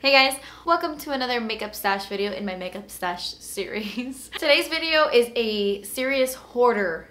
Hey guys, welcome to another makeup stash video in my makeup stash series. Today's video is a serious hoarder.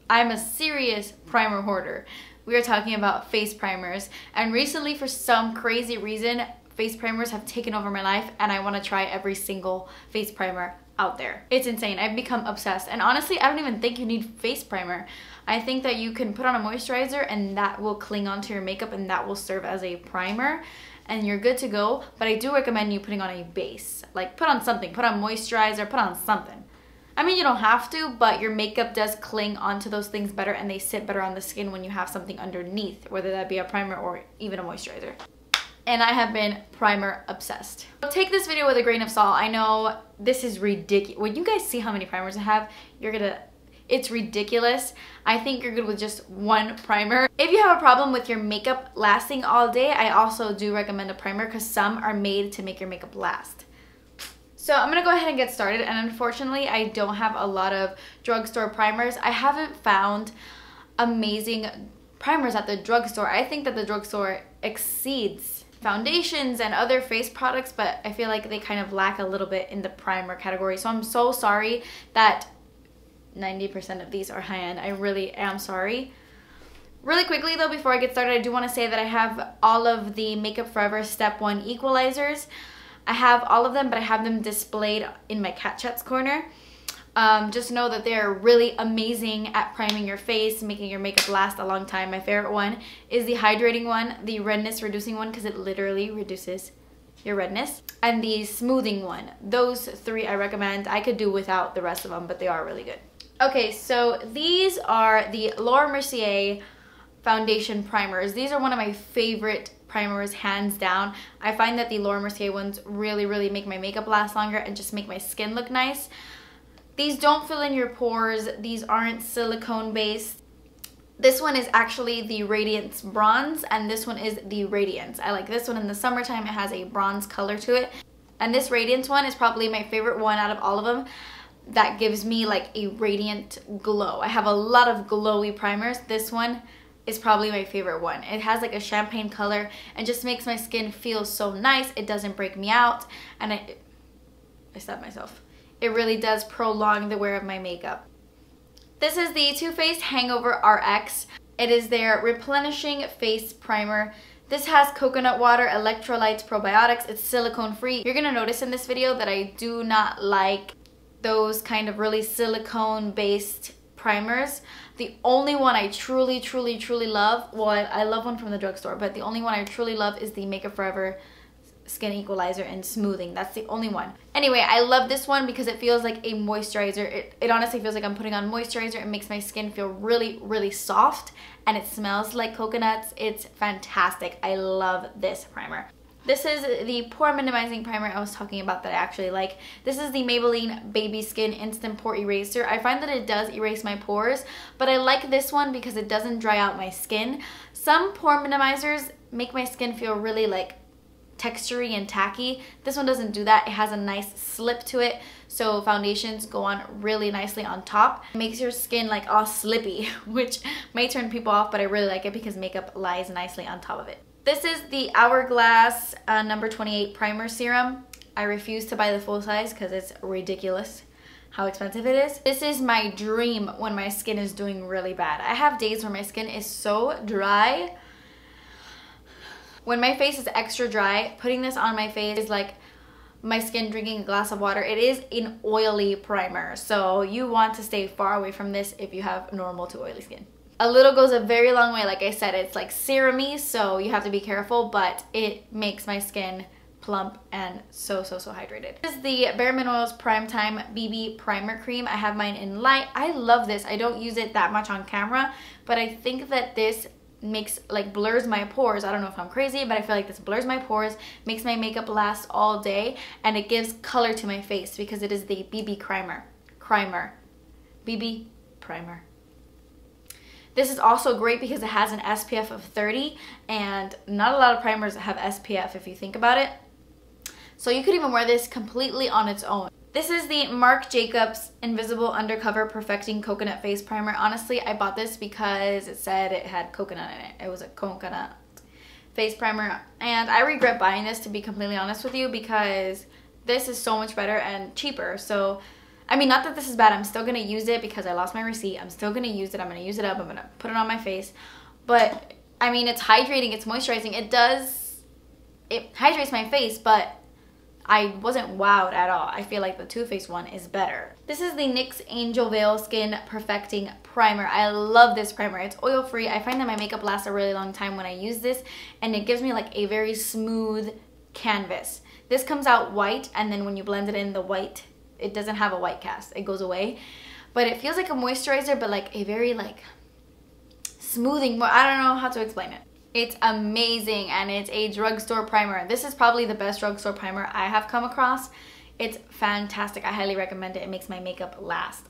I'm a serious primer hoarder. We are talking about face primers, and recently for some crazy reason face primers have taken over my life and I want to try every single face primer out there. It's insane. I've become obsessed, and honestly I don't even think you need face primer. I think that you can put on a moisturizer and that will cling onto your makeup and that will serve as a primer and you're good to go. But I do recommend you putting on a base. Like put on something, put on moisturizer, put on something. I mean, you don't have to, but your makeup does cling onto those things better and they sit better on the skin when you have something underneath, whether that be a primer or even a moisturizer. And I have been primer obsessed. Take this video with a grain of salt. I know this is ridiculous. When you guys see how many primers I have, it's ridiculous. I think you're good with just one primer. If you have a problem with your makeup lasting all day, I also do recommend a primer because some are made to make your makeup last. So I'm gonna go ahead and get started, and unfortunately I don't have a lot of drugstore primers. I haven't found amazing primers at the drugstore. I think that the drugstore exceeds foundations and other face products, but I feel like they kind of lack a little bit in the primer category. So I'm so sorry that 90% of these are high-end. I really am sorry. Really quickly though, before I get started, I do want to say that I have all of the Makeup Forever Step 1 equalizers. I have all of them, but I have them displayed in my Cat Chats corner. Just know that they're really amazing at priming your face, making your makeup last a long time. My favorite one is the hydrating one, the redness reducing one, because it literally reduces your redness, and the smoothing one. Those three I recommend. I could do without the rest of them, but they are really good. Okay, so these are the Mercier foundation primers. These are one of my favorite primers, hands down. I find that the Mercier ones really make my makeup last longer and just make my skin look nice. These don't fill in your pores. These aren't silicone based. This one is actually the Radiance Bronze, and this one is the Radiance. I like this one in the summertime. It has a bronze color to it. And this Radiance one is probably my favorite one out of all of them that gives me like a radiant glow. I have a lot of glowy primers. This one is probably my favorite one. It has like a champagne color and just makes my skin feel so nice. It doesn't break me out, and I stabbed myself. It really does prolong the wear of my makeup. This is the Too Faced HangoveRX. It is their replenishing face primer. This has coconut water, electrolytes, probiotics. It's silicone free. You're gonna notice in this video that I do not like those kind of really silicone based primers. The only one I truly love, well, I love one from the drugstore, but the only one I truly love is the Makeup Forever Skin Equalizer and Smoothing. That's the only one. Anyway, I love this one because it feels like a moisturizer. It honestly feels like I'm putting on moisturizer. It makes my skin feel really soft, and it smells like coconuts. It's fantastic. I love this primer. This is the pore minimizing primer I was talking about that I actually like. This is the Maybelline Baby Skin Instant Pore Eraser. I find that it does erase my pores, but I like this one because it doesn't dry out my skin. Some pore minimizers make my skin feel really like textury and tacky. This one doesn't do that. It has a nice slip to it, so foundations go on really nicely on top. It makes your skin like all slippy, which may turn people off, but I really like it because makeup lies nicely on top of it. This is the Hourglass number 28 primer serum. I refuse to buy the full size because it's ridiculous how expensive it is. This is my dream when my skin is doing really bad. I have days where my skin is so dry. When my face is extra dry, putting this on my face is like my skin drinking a glass of water. It is an oily primer, so you want to stay far away from this if you have normal to oily skin. A little goes a very long way. Like I said, it's like serum-y, so you have to be careful, but it makes my skin plump and so hydrated. This is the Bare Minerals Primetime BB Primer Cream. I have mine in light. I love this. I don't use it that much on camera, but I think that this blurs my pores. I don't know if I'm crazy, but I feel like this blurs my pores, makes my makeup last all day, and it gives color to my face because it is the BB BB Primer. This is also great because it has an SPF of 30, and not a lot of primers have SPF if you think about it. So you could even wear this completely on its own. This is the Marc Jacobs Invisible Undercover Perfecting Coconut Face Primer. Honestly, I bought this because it said it had coconut in it. It was a coconut face primer, and I regret buying this, to be completely honest with you, because this is so much better and cheaper. So I mean, not that this is bad, I'm still gonna use it because I lost my receipt. I'm still gonna use it. I'm gonna use it up, I'm gonna put it on my face. But I mean, it's hydrating, it's moisturizing. It hydrates my face, but I wasn't wowed at all. I feel like the Too Faced one is better. This is the NYX Angel Veil Skin Perfecting Primer. I love this primer. It's oil free. I find that my makeup lasts a really long time when I use this, and it gives me like a very smooth canvas. This comes out white, and then when you blend it in, the white, it doesn't have a white cast. It goes away. But it feels like a moisturizer, but like a very like smoothing, I don't know how to explain it. It's amazing, and it's a drugstore primer. This is probably the best drugstore primer I have come across. It's fantastic. I highly recommend it. It makes my makeup last.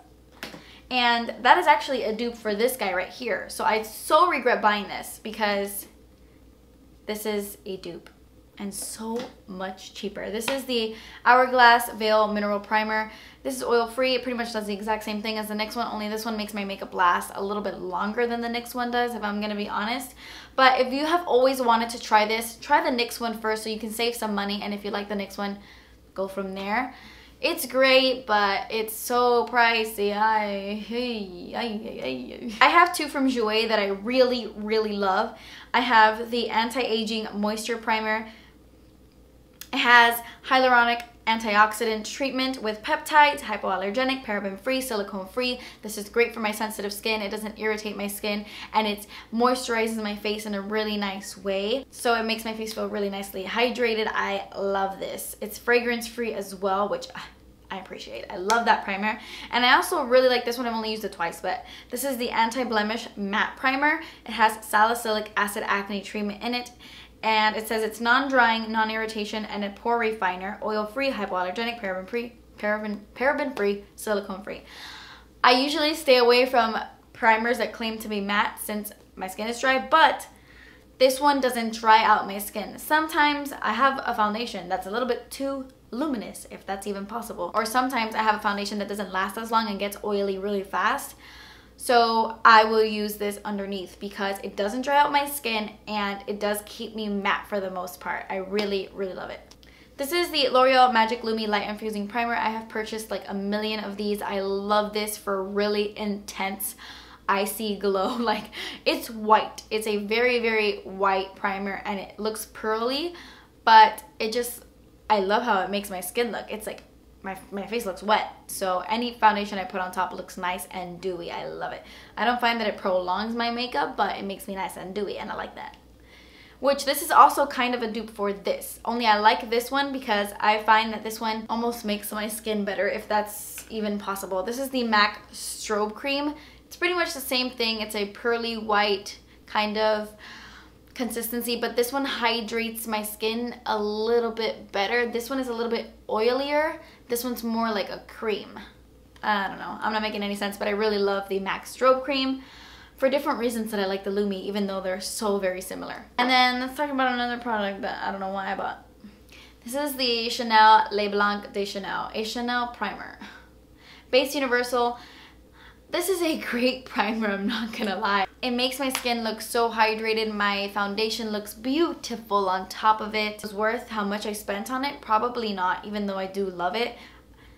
And that is actually a dupe for this guy right here. So I so regret buying this because this is a dupe and so much cheaper. This is the Hourglass Veil Mineral Primer. This is oil free. It pretty much does the exact same thing as the NYX one, only this one makes my makeup last a little bit longer than the NYX one does, if I'm gonna be honest. But if you have always wanted to try this, try the NYX one first so you can save some money, and if you like the NYX one, go from there. It's great, but it's so pricey. I have two from Jour that I really, really love. I have the Anti-Aging Moisture Primer. It has hyaluronic antioxidant treatment with peptides, hypoallergenic, paraben-free, silicone-free. This is great for my sensitive skin. It doesn't irritate my skin, and it moisturizes my face in a really nice way. So it makes my face feel really nicely hydrated. I love this. It's fragrance-free as well, which I appreciate. I love that primer. And I also really like this one. I've only used it twice, but this is the Anti-Blemish Matte Primer. It has salicylic acid acne treatment in it. And it says it's non-drying, non-irritation, and a pore refiner, oil-free, hypoallergenic, paraben-free, silicone-free. I usually stay away from primers that claim to be matte since my skin is dry, but this one doesn't dry out my skin. Sometimes I have a foundation that's a little bit too luminous, if that's even possible. Or sometimes I have a foundation that doesn't last as long and gets oily really fast. So I will use this underneath because it doesn't dry out my skin and it does keep me matte for the most part. I really, really love it. This is the L'Oreal Magic Lumi Light Infusing Primer. I have purchased like a million of these. I love this for really intense icy glow. Like, it's white. It's a very, very white primer and it looks pearly, but it just, I love how it makes my skin look. It's like my face looks wet, so any foundation I put on top looks nice and dewy. I love it. I don't find that it prolongs my makeup, but it makes me nice and dewy, and I like that. Which this is also kind of a dupe for this, only I like this one because I find that this one almost makes my skin better, if that's even possible. This is the MAC Strobe Cream. It's pretty much the same thing. It's a pearly white kind of consistency, but this one hydrates my skin a little bit better. This one is a little bit oilier. This one's more like a cream. I don't know. I'm not making any sense, but I really love the MAC Strobe Cream for different reasons that I like the Lumi, even though they're so very similar. And then let's talk about another product that I don't know why I bought. This is the Chanel Le Blanc de Chanel, a Chanel primer. Base Universal. This is a great primer, I'm not gonna lie. It makes my skin look so hydrated. My foundation looks beautiful on top of it. It's worth how much I spent on it? Probably not, even though I do love it.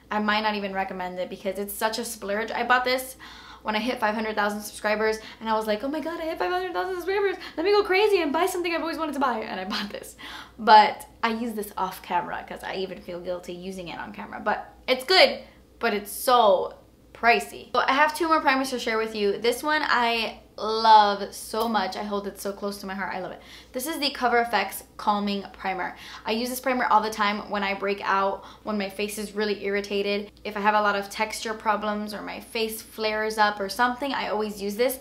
I might not even recommend it because it's such a splurge. I bought this when I hit 500,000 subscribers and I was like, oh my god, I hit 500,000 subscribers. Let me go crazy and buy something I've always wanted to buy, and I bought this. But I use this off camera because I even feel guilty using it on camera. But it's good, but it's so pricey. So I have two more primers to share with you. This one I love so much. I hold it so close to my heart. I love it. This is the CoverFX Calming Primer. I use this primer all the time when I break out, when my face is really irritated. If I have a lot of texture problems or my face flares up or something, I always use this.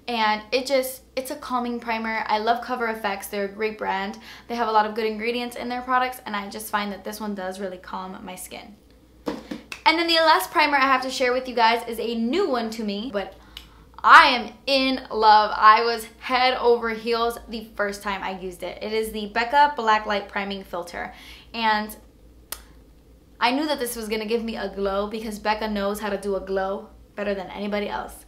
And it's a calming primer. I love CoverFX. They're a great brand. They have a lot of good ingredients in their products, and I just find that this one does really calm my skin. And then the last primer I have to share with you guys is a new one to me, but I am in love. I was head over heels the first time I used it. It is the Becca Black Light Priming Filter. And I knew that this was gonna give me a glow because Becca knows how to do a glow better than anybody else.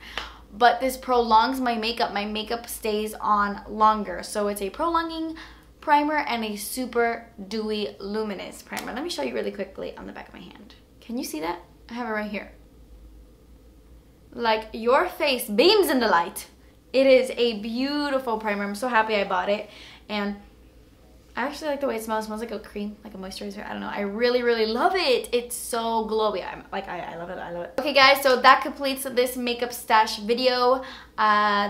But this prolongs my makeup. My makeup stays on longer. So it's a prolonging primer and a super dewy luminous primer. Let me show you really quickly on the back of my hand. Can you see that? I have it right here. Like, your face beams in the light. It is a beautiful primer. I'm so happy I bought it. And I actually like the way it smells. It smells like a cream, like a moisturizer. I don't know. I really, really love it. It's so glowy. I love it. I love it. Okay, guys, so that completes this makeup stash video.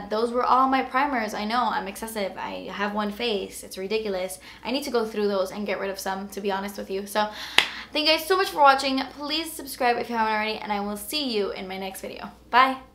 Those were all my primers. I know, I'm excessive. I have one face. It's ridiculous. I need to go through those and get rid of some, to be honest with you. So, thank you guys so much for watching. Please subscribe if you haven't already, and I will see you in my next video. Bye.